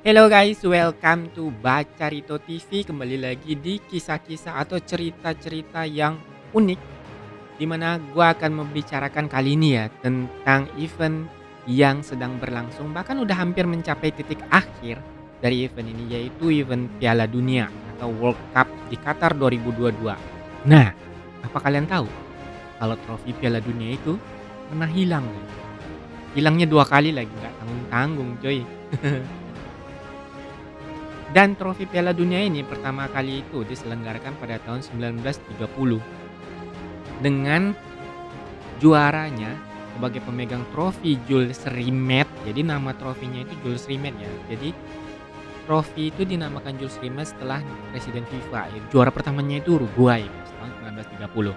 Hello guys, welcome to Bacarito TV. Kembali lagi di kisah-kisah atau cerita-cerita yang unik di mana gua akan membicarakan kali ini ya tentang event yang sedang berlangsung bahkan udah hampir mencapai titik akhir dari event ini, yaitu event Piala Dunia atau World Cup di Qatar 2022. Nah, apa kalian tahu kalau trofi Piala Dunia itu pernah hilang, guys? Hilangnya 2 kali lagi, nggak tanggung-tanggung coy. Dan trofi Piala Dunia ini pertama kali itu diselenggarakan pada tahun 1930 dengan juaranya sebagai pemegang trofi Jules Rimet. Jadi nama trofinya itu Jules Rimet ya. Jadi trofi itu dinamakan Jules Rimet setelah presiden FIFA. Ya, juara pertamanya itu Uruguay tahun 1930.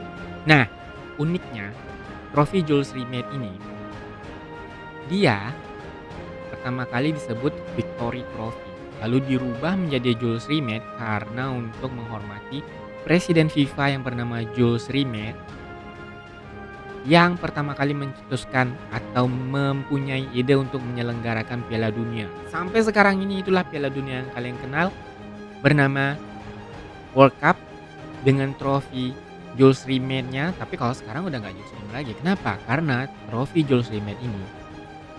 Nah, uniknya trofi Jules Rimet ini dia pertama kali disebut Victory Trophy, lalu dirubah menjadi Jules Rimet karena untuk menghormati presiden FIFA yang bernama Jules Rimet yang pertama kali mencetuskan atau mempunyai ide untuk menyelenggarakan Piala Dunia. Sampai sekarang ini itulah Piala Dunia yang kalian kenal bernama World Cup dengan trofi Jules Rimet-nya. Tapi kalau sekarang udah nggak Jules Rimet lagi. Kenapa? Karena trofi Jules Rimet ini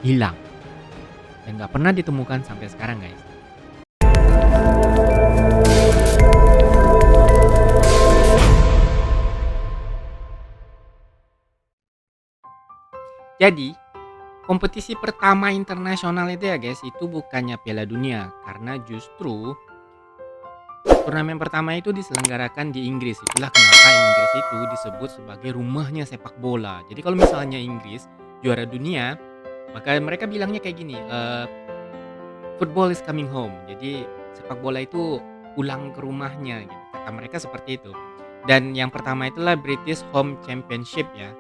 hilang dan nggak pernah ditemukan sampai sekarang, guys. Jadi, kompetisi pertama internasional itu ya guys, itu bukannya Piala Dunia. Karena justru turnamen pertama itu diselenggarakan di Inggris. Itulah kenapa Inggris itu disebut sebagai rumahnya sepak bola. Jadi kalau misalnya Inggris juara dunia, maka mereka bilangnya kayak gini, football is coming home. Jadi sepak bola itu pulang ke rumahnya gitu. Kata mereka seperti itu. Dan yang pertama itulah British Home Championship ya.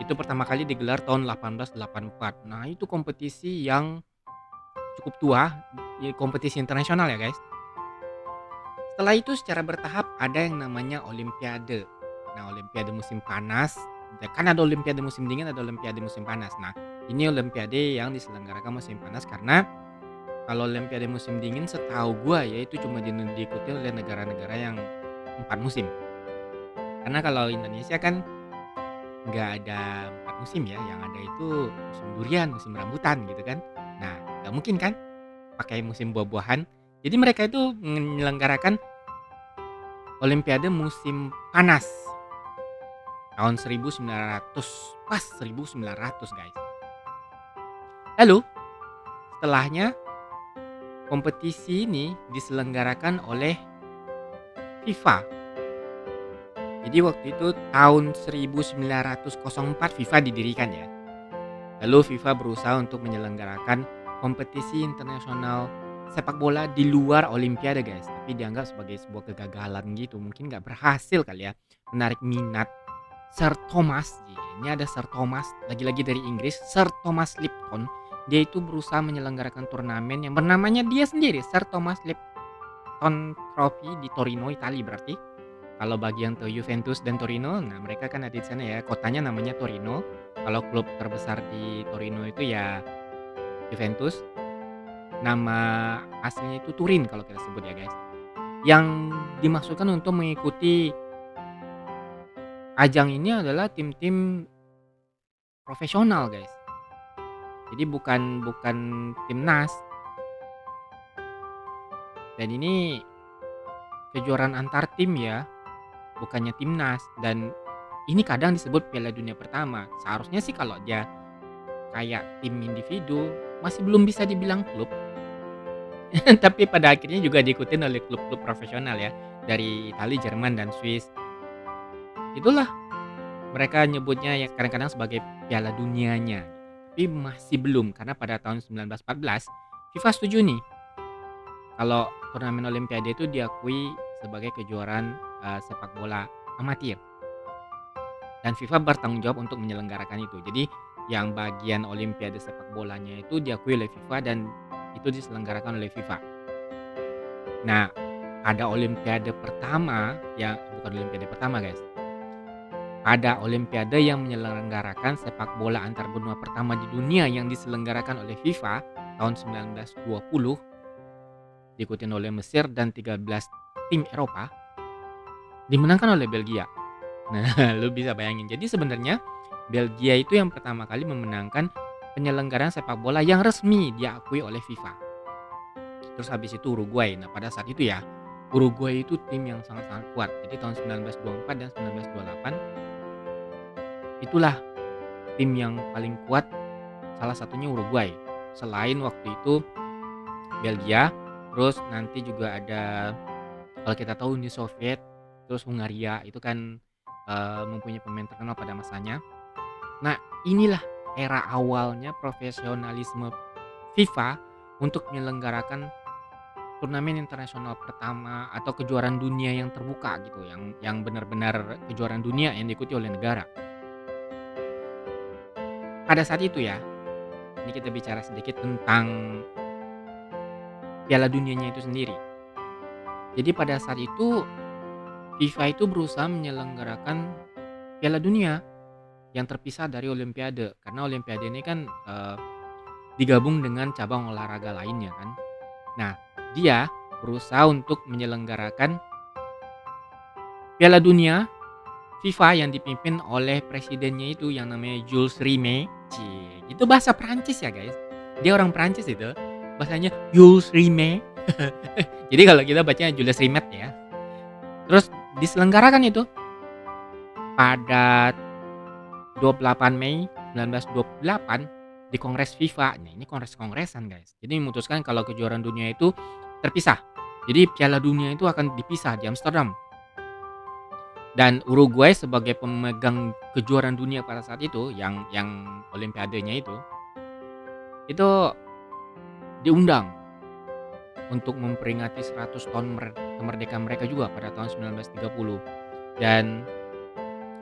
Itu pertama kali digelar tahun 1884. Nah, itu kompetisi yang cukup tua, kompetisi internasional ya, guys. Setelah itu secara bertahap ada yang namanya Olimpiade. Nah, Olimpiade musim panas, kan ada Olimpiade musim dingin, ada Olimpiade musim panas. Nah, ini Olimpiade yang diselenggarakan musim panas karena kalau Olimpiade musim dingin setahu gua ya itu cuma diikuti oleh negara-negara yang 4 musim. Karena kalau Indonesia kan nggak ada 4 musim ya, yang ada itu musim durian, musim rambutan gitu kan. Nah, nggak mungkin kan pakai musim buah-buahan. Jadi mereka itu menyelenggarakan Olimpiade musim panas tahun 1900, pas 1900 guys. Lalu setelahnya kompetisi ini diselenggarakan oleh FIFA. Jadi waktu itu tahun 1904 FIFA didirikan ya. Lalu FIFA berusaha untuk menyelenggarakan kompetisi internasional sepak bola di luar Olimpiade guys. Tapi dianggap sebagai sebuah kegagalan gitu. Mungkin nggak berhasil kali ya menarik minat. Sir Thomas, ini ada Sir Thomas, lagi-lagi dari Inggris, Sir Thomas Lipton. Dia itu berusaha menyelenggarakan turnamen yang bernamanya dia sendiri, Sir Thomas Lipton Trophy di Torino, Italia berarti. Kalau bagi yang tahu Juventus dan Torino, nah mereka kan ada di sana ya. Kotanya namanya Torino. Kalau klub terbesar di Torino itu ya Juventus. Nama aslinya itu Turin kalau kita sebut ya guys. Yang dimaksudkan untuk mengikuti ajang ini adalah tim-tim profesional guys. Jadi bukan timnas. Dan ini kejuaraan antar tim ya, bukannya timnas. Dan ini kadang disebut Piala Dunia pertama. Seharusnya sih kalau dia kayak tim individu masih belum bisa dibilang klub. Tapi pada akhirnya juga diikutin oleh klub-klub profesional ya, dari Italia, Jerman dan Swiss. Itulah mereka nyebutnya ya kadang-kadang sebagai Piala Dunianya. Tapi masih belum karena pada tahun 1914 FIFA setuju nih kalau turnamen Olimpiade itu diakui sebagai kejuaraan sepak bola amatir. Dan FIFA bertanggung jawab untuk menyelenggarakan itu. Jadi yang bagian Olimpiade sepak bolanya itu diakui oleh FIFA dan itu diselenggarakan oleh FIFA. Nah, pada Olimpiade pertama, ya bukan Olimpiade pertama guys. Pada Olimpiade yang menyelenggarakan sepak bola antar benua pertama di dunia yang diselenggarakan oleh FIFA tahun 1920, diikuti oleh Mesir dan 13 tim Eropa, dimenangkan oleh Belgia. Nah, lu bisa bayangin. Jadi sebenarnya Belgia itu yang pertama kali memenangkan penyelenggaraan sepak bola yang resmi diakui oleh FIFA. Terus habis itu Uruguay. Nah, pada saat itu ya, Uruguay itu tim yang sangat-sangat kuat. Jadi tahun 1924 dan 1928 itulah tim yang paling kuat, salah satunya Uruguay. Selain waktu itu Belgia, terus nanti juga ada, kalau kita tahu, Uni Soviet, terus Hungaria itu kan mempunyai pemain terkenal pada masanya. Nah, inilah era awalnya profesionalisme FIFA untuk menyelenggarakan turnamen internasional pertama atau kejuaraan dunia yang terbuka gitu, yang benar-benar kejuaraan dunia yang diikuti oleh negara. Pada saat itu ya, ini kita bicara sedikit tentang Piala Dunianya itu sendiri. Jadi pada saat itu FIFA itu berusaha menyelenggarakan Piala Dunia yang terpisah dari Olimpiade, karena Olimpiade ini kan digabung dengan cabang olahraga lainnya kan. Nah, dia berusaha untuk menyelenggarakan Piala Dunia FIFA yang dipimpin oleh presidennya itu yang namanya Jules Rimet. Itu bahasa Prancis ya guys. Dia orang Prancis itu. Bahasanya Jules Rimet. Jadi kalau kita bacanya Jules Rimet ya. Terus diselenggarakan itu pada 28 Mei 1928 di Kongres FIFA. Nah, ini kongres-kongresan guys. Jadi memutuskan kalau kejuaraan dunia itu terpisah. Jadi Piala Dunia itu akan dipisah di Amsterdam. Dan Uruguay sebagai pemegang kejuaraan dunia pada saat itu, yang Olimpiadenya itu diundang untuk memperingati 100 tahun kemerdekaan mereka juga pada tahun 1930. Dan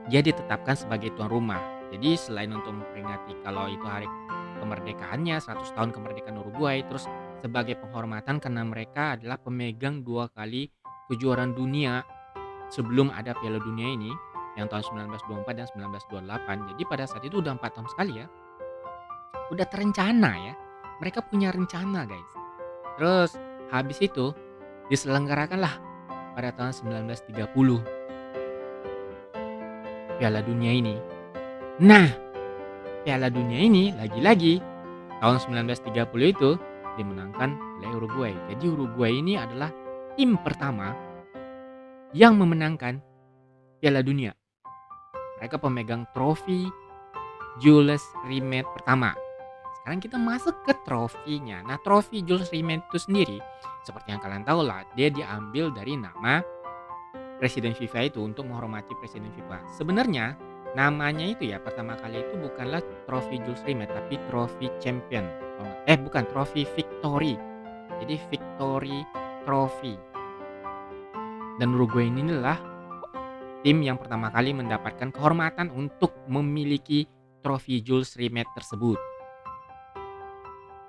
dia ditetapkan sebagai tuan rumah. Jadi selain untuk memperingati kalau itu hari kemerdekaannya, 100 tahun kemerdekaan Uruguay, terus sebagai penghormatan karena mereka adalah pemegang 2 kali kejuaraan dunia sebelum ada Piala Dunia ini, yang tahun 1924 dan 1928. Jadi pada saat itu udah 4 tahun sekali ya. Udah terencana ya. Mereka punya rencana guys. Terus habis itu diselenggarakanlah pada tahun 1930 Piala Dunia ini. Nah, Piala Dunia ini lagi-lagi tahun 1930 itu dimenangkan oleh Uruguay. Jadi Uruguay ini adalah tim pertama yang memenangkan Piala Dunia. Mereka pemegang trofi Jules Rimet pertama. Sekarang kita masuk ke trofinya. Nah, trofi Jules Rimet itu sendiri, seperti yang kalian tahu lah, dia diambil dari nama Presiden FIFA itu untuk menghormati Presiden FIFA. Sebenarnya namanya itu ya pertama kali itu bukanlah trofi Jules Rimet, tapi trofi Champion. Bukan, trofi Victory. Jadi Victory Trophy. Dan Uruguay inilah tim yang pertama kali mendapatkan kehormatan untuk memiliki trofi Jules Rimet tersebut.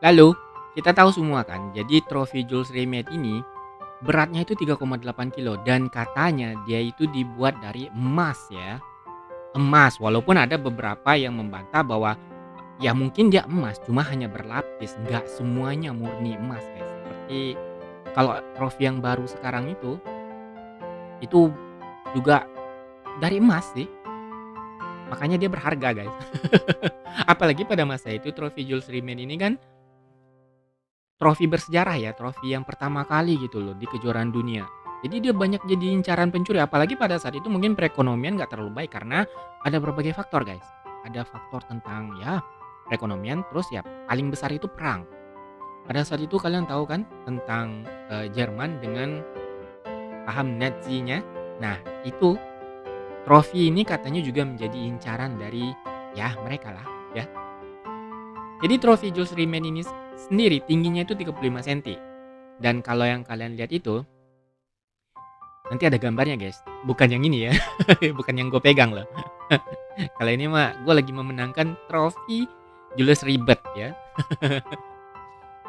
Lalu kita tahu semua kan, jadi trofi Jules Rimet ini beratnya itu 3,8 kilo dan katanya dia itu dibuat dari emas ya. Emas, walaupun ada beberapa yang membantah bahwa ya mungkin dia emas, cuma hanya berlapis, nggak semuanya murni emas guys. Seperti kalau trofi yang baru sekarang itu juga dari emas sih. Makanya dia berharga guys. Apalagi pada masa itu trofi Jules Rimet ini kan trofi bersejarah ya, trofi yang pertama kali gitu loh di kejuaraan dunia. Jadi dia banyak jadi incaran pencuri, apalagi pada saat itu mungkin perekonomian nggak terlalu baik karena ada berbagai faktor guys. Ada faktor tentang ya perekonomian, terus ya paling besar itu perang. Pada saat itu kalian tahu kan tentang Jerman dengan paham Nazi-nya. Nah itu trofi ini katanya juga menjadi incaran dari ya mereka lah ya. Jadi trofi Jules Rimet ini sendiri tingginya itu 35 cm. Dan kalau yang kalian lihat itu nanti ada gambarnya guys. Bukan yang ini ya. Bukan yang gue pegang loh. Kalau ini mah gue lagi memenangkan trofi Jules Rimet ya.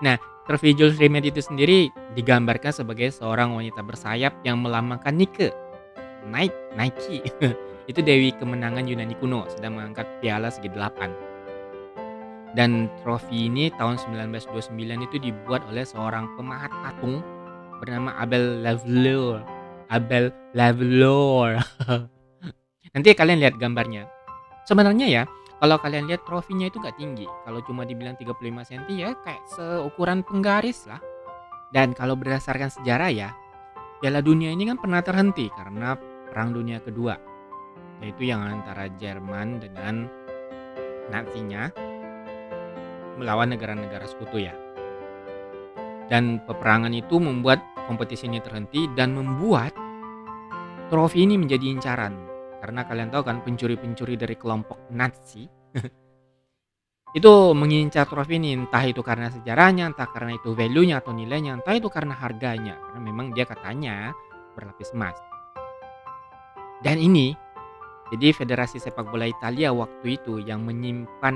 Nah, trofi Jules Rimet itu sendiri digambarkan sebagai seorang wanita bersayap yang melambangkan Nike. Itu dewi kemenangan Yunani kuno sedang mengangkat piala segi 8. Dan trofi ini tahun 1929 itu dibuat oleh seorang pemahat patung bernama Abel Lavleur. Abel Lavleur. Nanti kalian lihat gambarnya. Sebenarnya ya, kalau kalian lihat trofinya itu nggak tinggi. Kalau cuma dibilang 35 cm ya kayak seukuran penggaris lah. Dan kalau berdasarkan sejarah ya, Piala Dunia ini kan pernah terhenti karena Perang Dunia Kedua. Yaitu yang antara Jerman dengan Nazinya melawan negara-negara sekutu ya. Dan peperangan itu membuat kompetisi ini terhenti dan membuat trofi ini menjadi incaran. Karena kalian tahu kan pencuri-pencuri dari kelompok Nazi itu mengincar trofi ini, entah itu karena sejarahnya, entah karena itu value-nya atau nilainya, entah itu karena harganya. Karena memang dia katanya berlapis emas. Dan ini jadi Federasi Sepak Bola Italia waktu itu yang menyimpan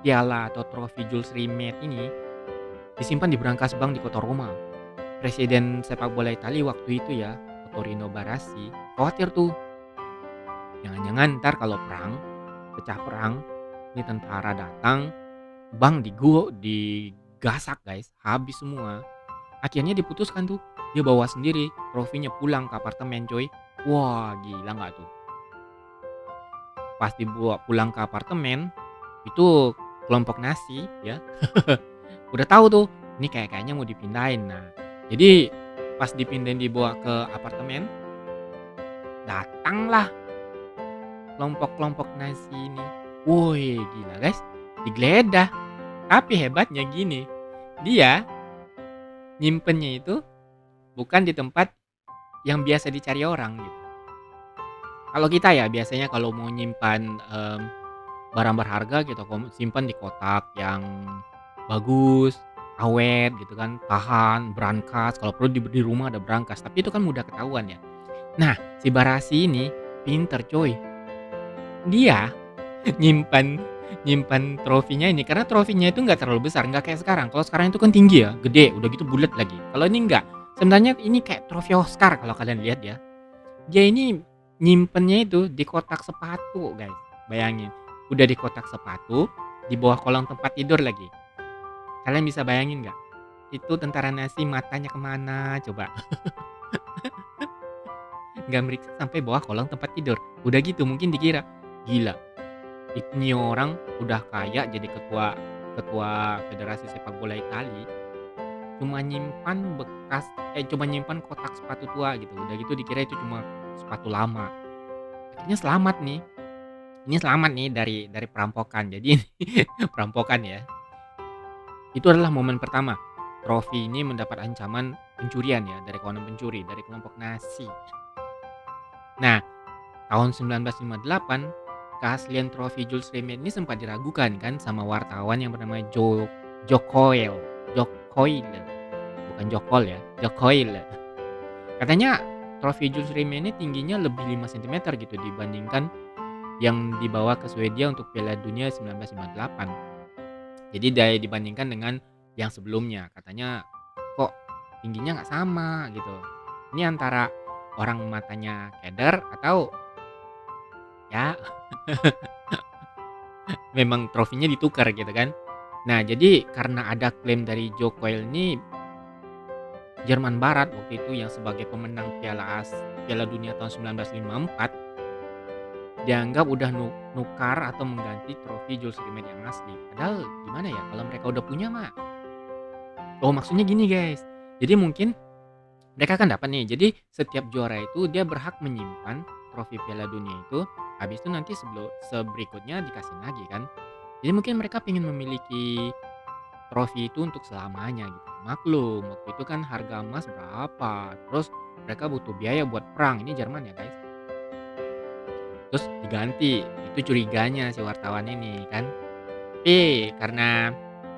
piala atau trofi Jules Rimet ini disimpan di brankas bank di kota Roma. Presiden sepak bola Italia waktu itu ya, Vittorino Barassi, khawatir tuh. Jangan-jangan ntar kalau perang, pecah perang, ini tentara datang, bank digasak guys, habis semua. Akhirnya diputuskan tuh, dia bawa sendiri trofinya pulang ke apartemen coy. Wah gila nggak tuh? Pas dibawa pulang ke apartemen, itu kelompok Nazi ya udah tahu tuh ini kayaknya mau dipindahin. Nah jadi pas dipindahin dibawa ke apartemen, datanglah kelompok-kelompok Nazi ini. Woi gila guys, digeledah. Tapi hebatnya gini, dia nyimpennya itu bukan di tempat yang biasa dicari orang gitu. Kalau kita ya biasanya kalau mau nyimpan barang berharga gitu, simpan di kotak yang bagus, awet gitu kan, tahan, brankas. Kalau perlu di rumah ada brankas, tapi itu kan mudah ketahuan ya. Nah, si Barassi ini pinter coy. Dia nyimpan nyimpan trofinya ini karena trofinya itu nggak terlalu besar, nggak kayak sekarang. Kalau sekarang itu kan tinggi ya, gede, udah gitu bulat lagi. Kalau ini enggak. Sebenarnya ini kayak trofi Oscar kalau kalian lihat ya. Dia ini nyimpennya itu di kotak sepatu, guys. Bayangin, udah di kotak sepatu, di bawah kolong tempat tidur lagi. Kalian bisa bayangin nggak? Itu tentara Nazi matanya kemana coba? Nggak meriksa sampai bawah kolong tempat tidur. Udah gitu mungkin dikira gila. Ini orang udah kaya jadi ketua Federasi Sepak Bola Italia. Cuma nyimpan kotak sepatu tua gitu. Udah gitu dikira itu cuma sepatu lama. Akhirnya selamat nih. Ini selamat nih dari perampokan. Jadi perampokan ya. Itu adalah momen pertama trofi ini mendapat ancaman pencurian ya dari kawanan pencuri, dari kelompok Nazi. Nah, tahun 1958 keaslian trofi Jules Rimet ini sempat diragukan kan sama wartawan yang bernama Joe Coyle. Bukan Jokol ya, Joe Coyle. Katanya trofi Jules Rimet ini tingginya lebih 5 cm gitu dibandingkan yang dibawa ke Swedia untuk Piala Dunia 1958. Jadi dibandingkan dengan yang sebelumnya, katanya kok tingginya nggak sama gitu. Ini antara orang matanya keder atau ya memang trofinya ditukar gitu kan. Nah jadi karena ada klaim dari Joe Coyle ini, Jerman Barat waktu itu yang sebagai pemenang Piala Dunia tahun 1954 dianggap udah nukar atau mengganti trofi Jules Rimet yang asli. Padahal gimana ya kalau mereka udah punya mah. Oh maksudnya gini guys. Jadi mungkin mereka kan dapat nih. Jadi setiap juara itu dia berhak menyimpan trofi Piala Dunia itu. Habis itu nanti berikutnya dikasih lagi kan. Jadi mungkin mereka pengen memiliki trofi itu untuk selamanya gitu. Maklum waktu itu kan harga emas berapa. Terus mereka butuh biaya buat perang. Ini Jerman ya guys. Terus diganti, itu curiganya si wartawan ini kan. Tapi karena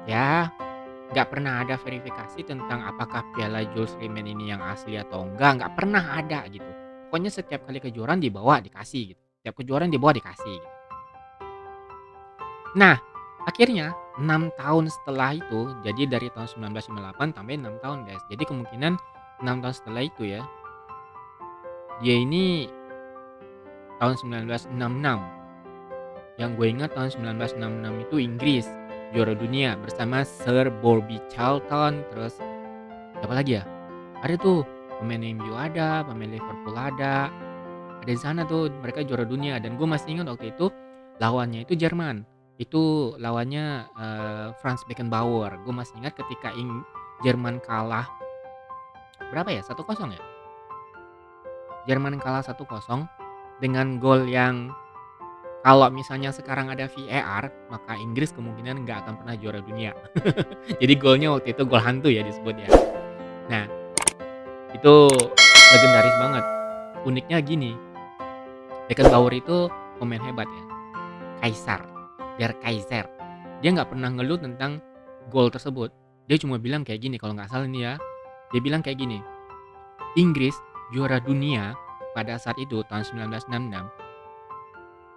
ya nggak pernah ada verifikasi tentang apakah piala Jules Rimet ini yang asli atau nggak pernah ada gitu. Pokoknya setiap kali kejuaraan dibawa dikasih gitu. Setiap kejuaraan dibawa dikasih gitu. Nah, akhirnya 6 tahun setelah itu, jadi dari tahun 1958 tambah 6 tahun guys. Jadi kemungkinan 6 tahun setelah itu ya, dia ini tahun 1966. Yang gue ingat tahun 1966 itu Inggris juara dunia bersama Sir Bobby Charlton, terus siapa lagi ya? Ada tuh pemain MU ada, pemain Liverpool ada di sana tuh mereka juara dunia dan gue masih ingat waktu itu lawannya itu Jerman. Itu lawannya Franz Beckenbauer. Gue masih ingat ketika Jerman kalah berapa ya? 1-0 ya? Jerman kalah 1-0 dengan gol yang kalau misalnya sekarang ada VAR, maka Inggris kemungkinan nggak akan pernah juara dunia. Jadi golnya waktu itu gol hantu ya disebut ya. Nah, itu legendaris banget. Uniknya gini, Beckenbauer itu pemain hebat ya. Kaisar, Der Kaiser. Dia nggak pernah ngeluh tentang gol tersebut. Dia cuma bilang kayak gini, kalau nggak salah nih ya. Dia bilang kayak gini, Inggris juara dunia pada saat itu tahun 1966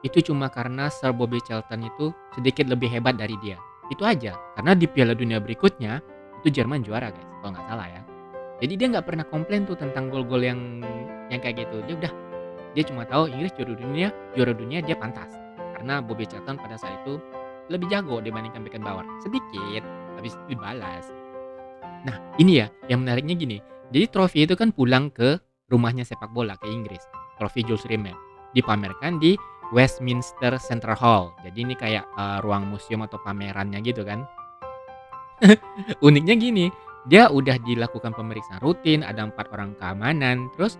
itu cuma karena Sir Bobby Charlton itu sedikit lebih hebat dari dia. Itu aja. Karena di Piala Dunia berikutnya itu Jerman juara guys, kalau nggak salah ya. Jadi dia nggak pernah komplain tuh tentang gol-gol yang kayak gitu. Dia cuma tahu Inggris juara dunia dia pantas. Karena Bobby Charlton pada saat itu lebih jago dibandingkan Beckenbauer. Sedikit, habis itu dibalas. Nah, ini ya yang menariknya gini. Jadi trofi itu kan pulang ke rumahnya sepak bola ke Inggris. Trofi Jules Rimet dipamerkan di Westminster Central Hall. Jadi ini kayak ruang museum atau pamerannya gitu kan. Uniknya gini, dia udah dilakukan pemeriksaan rutin, ada 4 orang keamanan, terus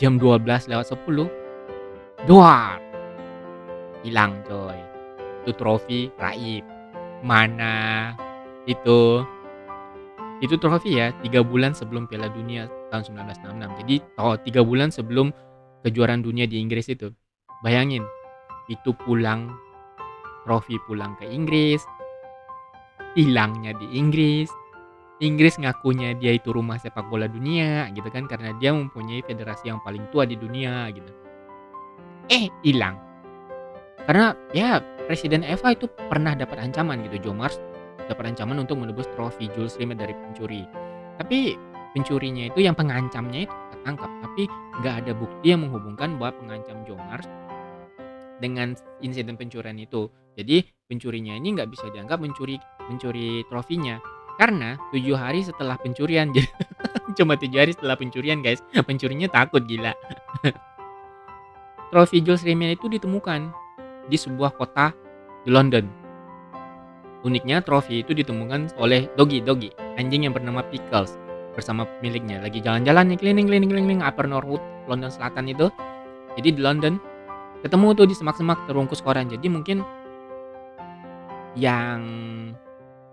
jam 12:10 doar hilang coy. Itu trofi raib. Mana itu trofi ya 3 bulan sebelum Piala Dunia tahun 1966. Jadi 3 bulan sebelum kejuaraan dunia di Inggris itu. Bayangin, itu trofi pulang ke Inggris, hilangnya di Inggris. Inggris ngakunya dia itu rumah sepak bola dunia gitu kan karena dia mempunyai federasi yang paling tua di dunia gitu. Hilang. Karena ya Presiden FA itu pernah dapat ancaman gitu, Joe Marsh dapat ancaman untuk menebus trofi Jules Rimet dari pencuri. Tapi pencurinya itu yang pengancamnya itu tertangkap, tapi nggak ada bukti yang menghubungkan bahwa pengancam Joe Marsh dengan insiden pencurian itu. Jadi pencurinya ini nggak bisa dianggap mencuri trofinya karena 7 hari setelah pencurian. Cuma 7 hari setelah pencurian guys, pencurinya takut gila. Trofi Jules Rimet itu ditemukan di sebuah kota di London. Uniknya trofi itu ditemukan oleh Doggy, anjing yang bernama Pickles bersama pemiliknya. Lagi jalan-jalan nih keliling Upper Norwood, London Selatan itu. Jadi di London ketemu tuh di semak-semak terbungkus koran. Jadi mungkin yang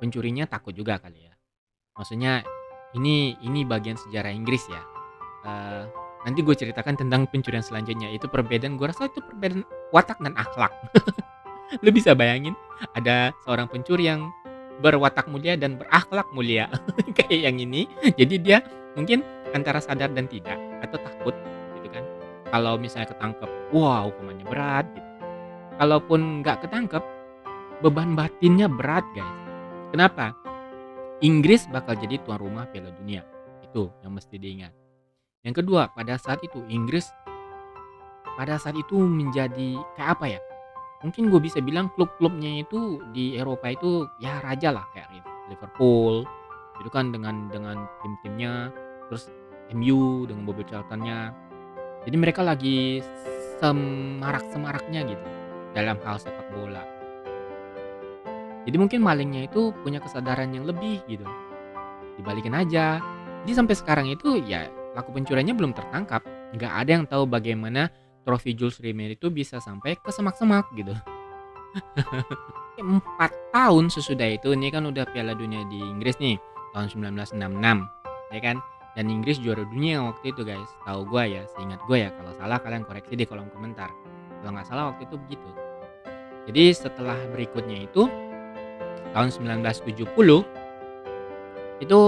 pencurinya takut juga kali ya. Maksudnya ini bagian sejarah Inggris ya. Nanti gue ceritakan tentang pencurian selanjutnya. Itu perbedaan, gue rasa itu perbedaan watak dan akhlak. Lu bisa bayangin ada seorang pencuri yang berwatak mulia dan berakhlak mulia kayak yang ini. Jadi dia mungkin antara sadar dan tidak atau takut gitu kan. Kalau misalnya ketangkep, wah hukumannya berat gitu. Kalaupun nggak ketangkep, beban batinnya berat guys. Kenapa? Inggris bakal jadi tuan rumah Piala Dunia. Itu yang mesti diingat. Yang kedua, pada saat itu Inggris menjadi kayak apa ya? Mungkin gue bisa bilang klub-klubnya itu di Eropa itu ya raja lah, kayak Liverpool itu kan dengan tim-timnya, terus MU dengan Bobby Charltonnya. Jadi mereka lagi semarak-semaraknya gitu dalam hal sepak bola. Jadi mungkin malingnya itu punya kesadaran yang lebih gitu, dibalikin aja. Jadi sampai sekarang itu ya pelaku pencuriannya belum tertangkap. Nggak ada yang tahu bagaimana trofi Jules Rimet itu bisa sampai ke semak-semak gitu. 4 tahun sesudah itu, ini kan udah Piala Dunia di Inggris nih tahun 1966 ya kan, dan Inggris juara dunia waktu itu guys, tahu gue ya, seingat gue ya, kalau salah kalian koreksi di kolom komentar. Kalau nggak salah waktu itu begitu. Jadi setelah berikutnya itu tahun 1970 itu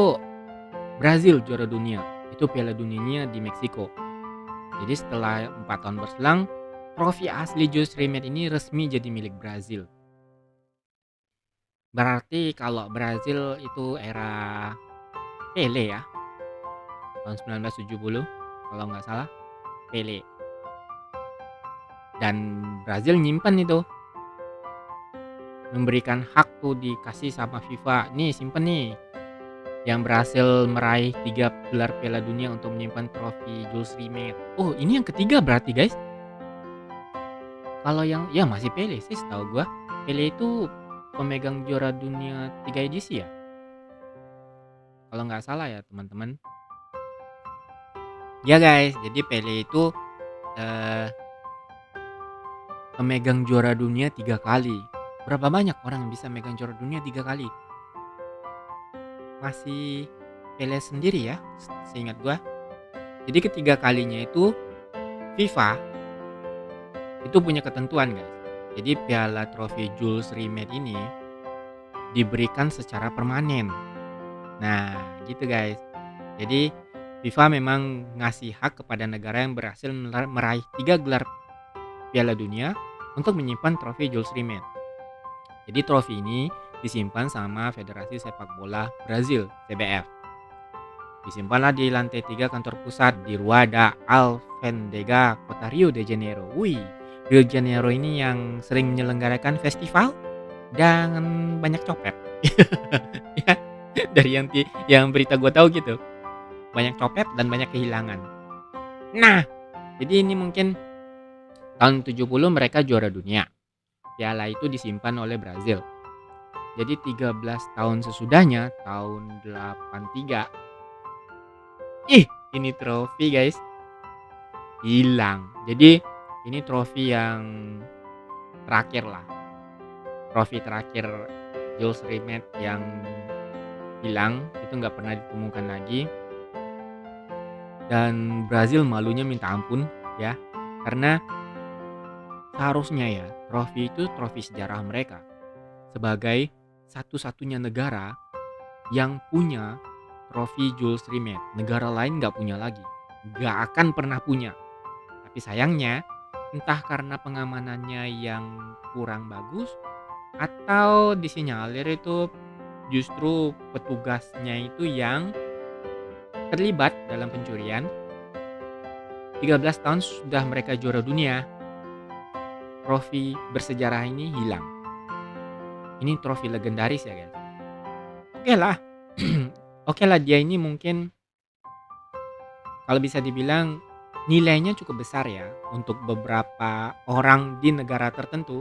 Brazil juara dunia, itu Piala Dunianya di Meksiko. Jadi setelah 4 tahun berselang, trofi asli Jules Rimet ini resmi jadi milik Brazil. Berarti kalau Brazil itu era Pele ya, tahun 1970 kalau nggak salah, Pele. Dan Brazil nyimpen itu, memberikan hak tuh dikasih sama FIFA, nih simpen nih. yang berhasil meraih 3 gelar Piala Dunia untuk menyimpan trofi Jules Rimet. Oh, ini yang ketiga berarti, guys. Kalau yang ya masih Pele sih setahu gua. Pele itu pemegang juara dunia 3 edisi ya? Kalau nggak salah ya, teman-teman. Ya, guys. Jadi Pele itu eh, pemegang juara dunia 3 kali. Berapa banyak orang yang bisa megang juara dunia 3 kali? Masih Pele sendiri ya, seingat gua. Jadi ketiga kalinya itu FIFA itu punya ketentuan, guys. Jadi piala trofi Jules Rimet ini diberikan secara permanen. Nah, gitu guys. Jadi FIFA memang ngasih hak kepada negara yang berhasil meraih 3 gelar Piala Dunia untuk menyimpan trofi Jules Rimet. Jadi trofi ini disimpan sama Federasi Sepak Bola Brazil, CBF. Disimpanlah di lantai 3 kantor pusat di Rua da Alfândega, kota Rio de Janeiro. Wih, Rio de Janeiro ini yang sering menyelenggarakan festival dan banyak copet. Ya, dari yang berita gue tahu gitu. Banyak copet dan banyak kehilangan. Nah, jadi ini mungkin tahun 70 mereka juara dunia. Piala itu disimpan oleh Brazil. Jadi 13 tahun sesudahnya, tahun 83. Ini trofi, guys. Hilang. Jadi ini trofi yang terakhir lah. Trofi terakhir Jules Rimet yang hilang, itu nggak pernah ditemukan lagi. Dan Brazil malunya minta ampun ya, karena seharusnya ya trofi itu trofi sejarah mereka sebagai satu-satunya negara yang punya trofi Jules Rimet. Negara lain nggak punya lagi, nggak akan pernah punya. Tapi sayangnya entah karena pengamanannya yang kurang bagus atau disinyalir itu justru petugasnya itu yang terlibat dalam pencurian. 13 tahun sudah mereka juara dunia, trofi bersejarah ini hilang. Ini trofi legendaris ya guys. Oke lah. Oke lah, dia ini mungkin kalau bisa dibilang nilainya cukup besar ya untuk beberapa orang di negara tertentu.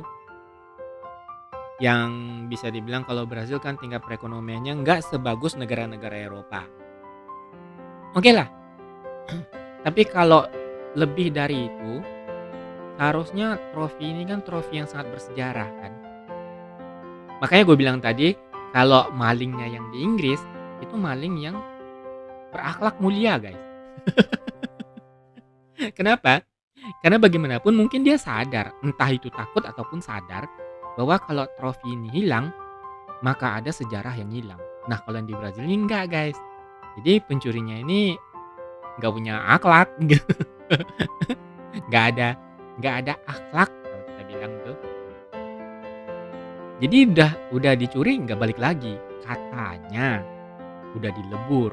Yang bisa dibilang kalau Brazil kan tingkat perekonomiannya nggak sebagus negara-negara Eropa. Oke lah. Tapi kalau lebih dari itu, harusnya trofi ini kan trofi yang sangat bersejarah kan. Makanya gue bilang tadi, kalau malingnya yang di Inggris, itu maling yang berakhlak mulia guys. Kenapa? Karena bagaimanapun mungkin dia sadar, entah itu takut ataupun sadar, bahwa kalau trofi ini hilang, maka ada sejarah yang hilang. Nah kalau yang di Brazil ini enggak guys. Jadi pencurinya ini nggak punya akhlak gitu. nggak ada akhlak kalau kita bilang tuh. Jadi udah dicuri nggak balik lagi, katanya udah dilebur.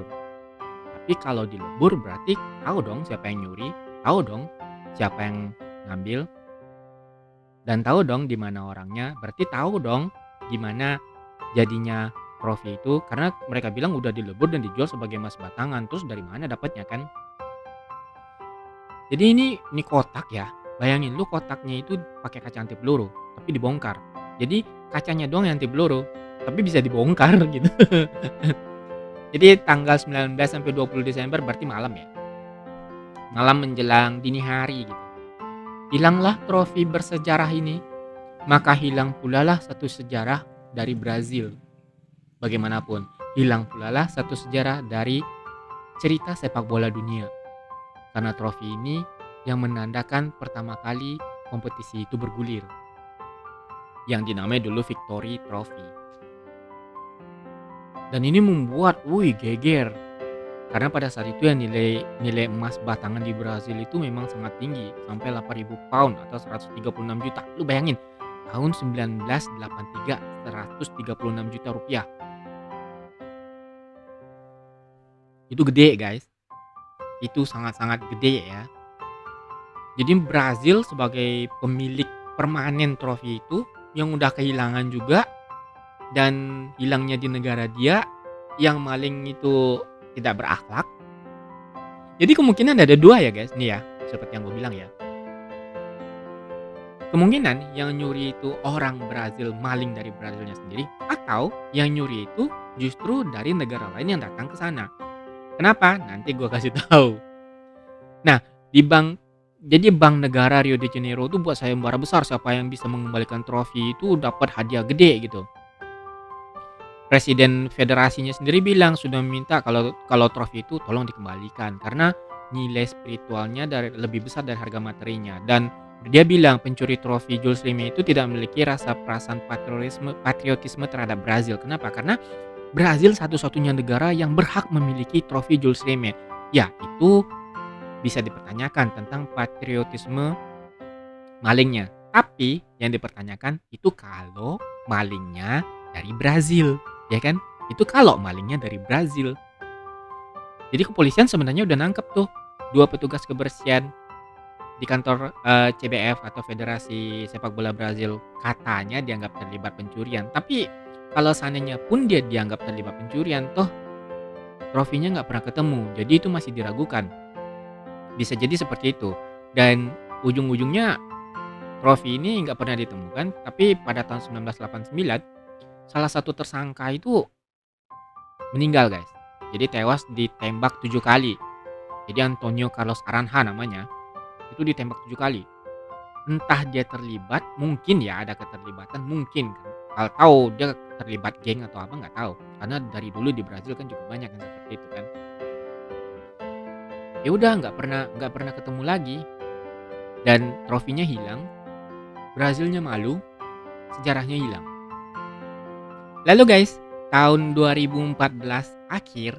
Tapi kalau dilebur berarti tahu dong siapa yang nyuri, tahu dong siapa yang ngambil, dan tahu dong di mana orangnya. Berarti tahu dong gimana jadinya trofi itu, karena mereka bilang udah dilebur dan dijual sebagai emas batangan. Terus dari mana dapatnya kan? Jadi ini kotak ya. Bayangin lu kotaknya itu pakai kaca anti peluru, tapi dibongkar. Jadi kacanya doang yang anti peluru, tapi bisa dibongkar gitu. Jadi tanggal 19 sampai 20 Desember berarti malam ya. Malam menjelang dini hari gitu. Hilanglah trofi bersejarah ini, maka hilang pula lah satu sejarah dari Brazil. Bagaimanapun, hilang pula lah satu sejarah dari cerita sepak bola dunia. Karena trofi ini yang menandakan pertama kali kompetisi itu bergulir, yang dinamai dulu Victory Trophy. Dan ini membuat geger, karena pada saat itu yang nilai emas batangan di Brazil itu memang sangat tinggi, sampai 8.000 pound atau 136 juta. Lu bayangin, tahun 1983 136 juta rupiah. Itu gede guys. Itu sangat-sangat gede ya. Jadi Brazil sebagai pemilik permanen trofi itu yang udah kehilangan juga, dan hilangnya di negara dia, yang maling itu tidak berakhlak. Jadi kemungkinan ada dua ya guys, nih ya, seperti yang gue bilang ya. Kemungkinan yang nyuri itu orang Brazil, maling dari Brazilnya sendiri, atau yang nyuri itu justru dari negara lain yang datang ke sana. Kenapa? Nanti gue kasih tahu. Nah, di jadi bank negara Rio de Janeiro itu buat sayembara besar, siapa yang bisa mengembalikan trofi itu dapat hadiah gede gitu. Presiden federasinya sendiri bilang sudah meminta kalau trofi itu tolong dikembalikan karena nilai spiritualnya lebih besar dari harga materinya, dan dia bilang pencuri trofi Jules Rimet itu tidak memiliki rasa perasaan patriotisme terhadap Brazil. Kenapa? Karena Brazil satu-satunya negara yang berhak memiliki trofi Jules Rimet. Ya, itu bisa dipertanyakan tentang patriotisme malingnya. Tapi yang dipertanyakan itu kalau malingnya dari Brazil, ya kan? Itu kalau malingnya dari Brazil. Jadi kepolisian sebenarnya udah nangkep tuh 2 petugas kebersihan di kantor CBF atau Federasi Sepak Bola Brazil, katanya dianggap terlibat pencurian. Tapi kalau seandainya pun dia dianggap terlibat pencurian, toh trofinya nggak pernah ketemu. Jadi itu masih diragukan. Bisa jadi seperti itu. Dan ujung-ujungnya trofi ini nggak pernah ditemukan. Tapi pada tahun 1989 salah satu tersangka itu meninggal guys. Jadi tewas ditembak 7 kali. Jadi Antonio Carlos Aranja namanya. Itu ditembak 7 kali. Entah dia terlibat, mungkin ya ada keterlibatan, mungkin kan. Kalau tahu dia terlibat geng atau apa nggak tahu. Karena dari dulu di Brazil kan juga banyak yang seperti itu kan. Ya udah nggak pernah ketemu lagi, dan trofinya hilang, Brazilnya malu, sejarahnya hilang. Lalu guys, tahun 2014 akhir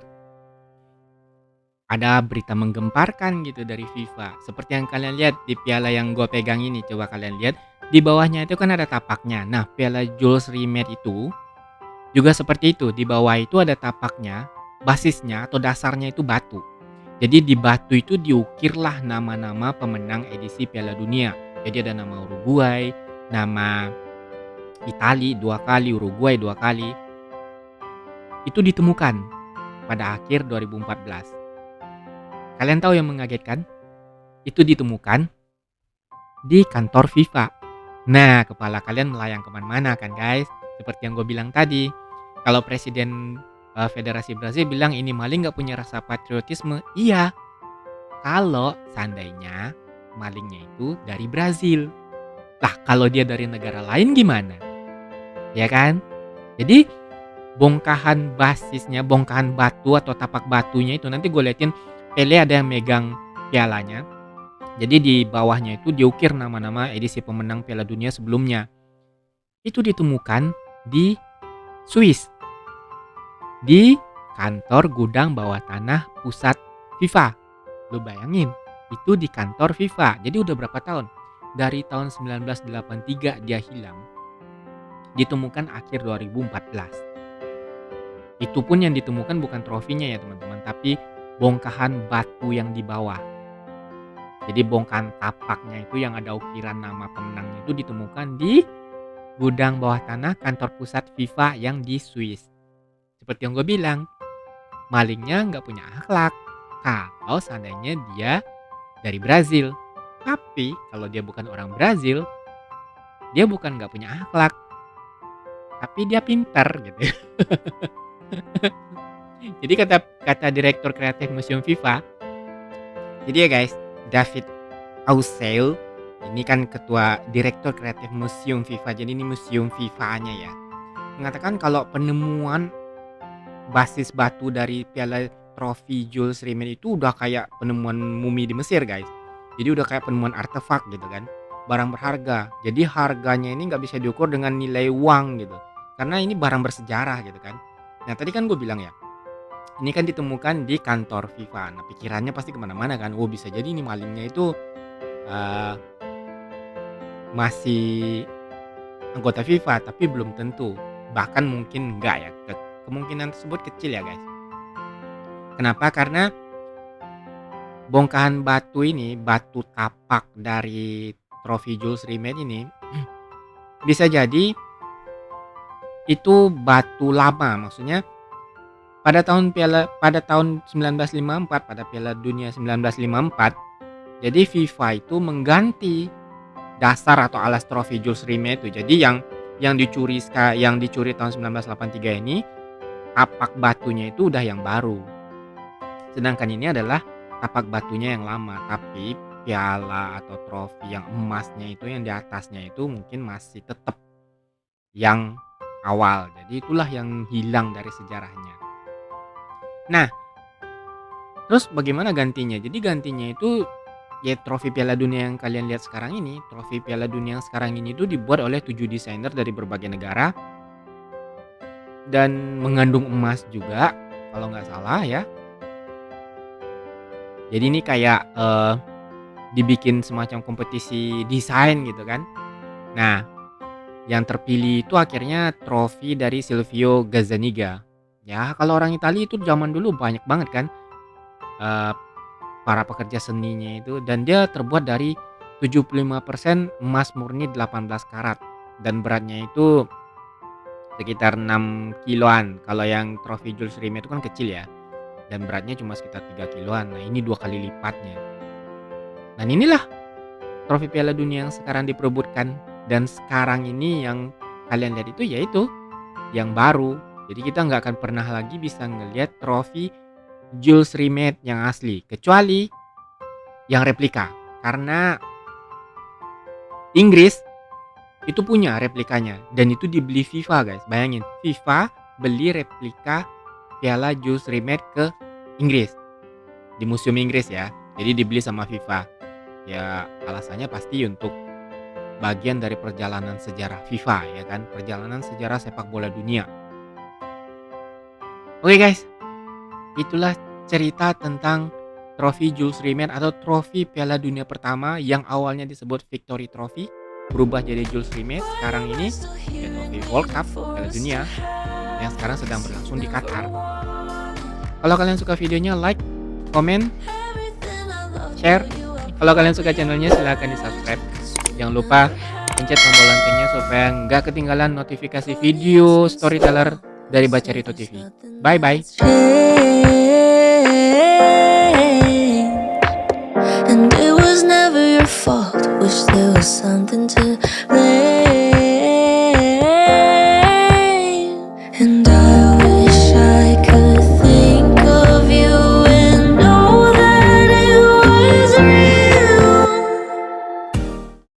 ada berita menggemparkan gitu dari FIFA. Seperti yang kalian lihat di piala yang gue pegang ini, coba kalian lihat di bawahnya itu kan ada tapaknya. Nah, piala Jules Rimet itu juga seperti itu, di bawah itu ada tapaknya, basisnya atau dasarnya itu batu. Jadi di batu itu diukirlah nama-nama pemenang edisi Piala Dunia. Jadi ada nama Uruguay, nama Italia 2 kali, Uruguay 2 kali. Itu ditemukan pada akhir 2014. Kalian tahu yang mengagetkan? Itu ditemukan di kantor FIFA. Nah, kepala kalian melayang kemana-mana kan guys? Seperti yang gue bilang tadi. Kalau Presiden Federasi Brazil bilang ini maling gak punya rasa patriotisme. Iya, kalau seandainya malingnya itu dari Brazil. Lah, kalau dia dari negara lain gimana? Ya kan? Jadi bongkahan basisnya, bongkahan batu atau tapak batunya itu, nanti gue liatin Pele ada yang megang pialanya. Jadi di bawahnya itu diukir nama-nama edisi pemenang Piala Dunia sebelumnya. Itu ditemukan di Swiss, di kantor gudang bawah tanah pusat FIFA. Lu bayangin, itu di kantor FIFA. Jadi udah berapa tahun? Dari tahun 1983 dia hilang. Ditemukan akhir 2014. Itu pun yang ditemukan bukan trofinya ya teman-teman, tapi bongkahan batu yang di bawah. Jadi bongkahan tapaknya itu yang ada ukiran nama pemenangnya itu ditemukan di gudang bawah tanah kantor pusat FIFA yang di Swiss. Seperti yang gue bilang, malingnya nggak punya akhlak kalau seandainya dia dari Brazil. Tapi kalau dia bukan orang Brazil, dia bukan nggak punya akhlak, tapi dia pintar gitu. Jadi kata direktur kreatif Museum FIFA, jadi ya guys, David Auseil ini kan ketua direktur kreatif Museum FIFA. Jadi ini museum FIFA-nya ya. Mengatakan kalau penemuan basis batu dari piala trofi Jules Rimet itu udah kayak penemuan mumi di Mesir guys. Jadi udah kayak penemuan artefak gitu kan, barang berharga. Jadi harganya ini nggak bisa diukur dengan nilai uang gitu, karena ini barang bersejarah gitu kan. Nah tadi kan gue bilang ya, ini kan ditemukan di kantor FIFA. Nah pikirannya pasti kemana-mana kan. Oh bisa jadi ini malingnya itu masih anggota FIFA, tapi belum tentu. Bahkan mungkin enggak ya. Kemungkinan tersebut kecil ya guys. Kenapa? Karena bongkahan batu ini, batu tapak dari trofi Jules Rimet ini bisa jadi itu batu lama. Maksudnya pada tahun 1954, pada Piala Dunia 1954, jadi FIFA itu mengganti dasar atau alas trofi Jules Rimet itu. Jadi yang dicuri tahun 1983 ini, tapak batunya itu udah yang baru. Sedangkan ini adalah tapak batunya yang lama, tapi piala atau trofi yang emasnya itu yang di atasnya itu mungkin masih tetap yang awal. Jadi itulah yang hilang dari sejarahnya. Nah, terus bagaimana gantinya? Jadi gantinya itu ya trofi Piala Dunia yang kalian lihat sekarang ini. Trofi Piala Dunia yang sekarang ini itu dibuat oleh 7 desainer dari berbagai negara dan mengandung emas juga kalau nggak salah ya. Jadi ini kayak dibikin semacam kompetisi desain gitu kan. Nah, yang terpilih itu akhirnya trofi dari Silvio Gazzaniga. Ya, kalau orang Italia itu zaman dulu banyak banget kan eh, para pekerja seninya itu, dan dia terbuat dari 75% emas murni 18 karat dan beratnya itu sekitar 6 kiloan. Kalau yang trofi Jules Rimet itu kan kecil ya, dan beratnya cuma sekitar 3 kiloan. Nah, ini 2 kali lipatnya. Dan inilah trofi Piala Dunia yang sekarang diperebutkan, dan sekarang ini yang kalian lihat itu yaitu yang baru. Jadi kita nggak akan pernah lagi bisa ngelihat trofi Jules Rimet yang asli, kecuali yang replika. Karena Inggris itu punya replikanya dan itu dibeli FIFA, guys. Bayangin, FIFA beli replika Piala Jules Rimet ke Inggris di Museum Inggris ya. Jadi dibeli sama FIFA. Ya alasannya pasti untuk bagian dari perjalanan sejarah FIFA ya kan, perjalanan sejarah sepak bola dunia. Oke guys, itulah cerita tentang trofi Jules Rimet atau trofi Piala Dunia pertama yang awalnya disebut Victory Trophy, berubah jadi Jules Rimet sekarang ini ya, trofi World Cup Piala Dunia yang sekarang sedang berlangsung di Qatar. Kalau kalian suka videonya, like, komen, share. Kalau kalian suka channelnya, silahkan di subscribe. Jangan lupa pencet tombol loncengnya supaya nggak ketinggalan notifikasi video storyteller dari Bacarito TV. Bye bye. And it was never your fault. Wish there was something to blame.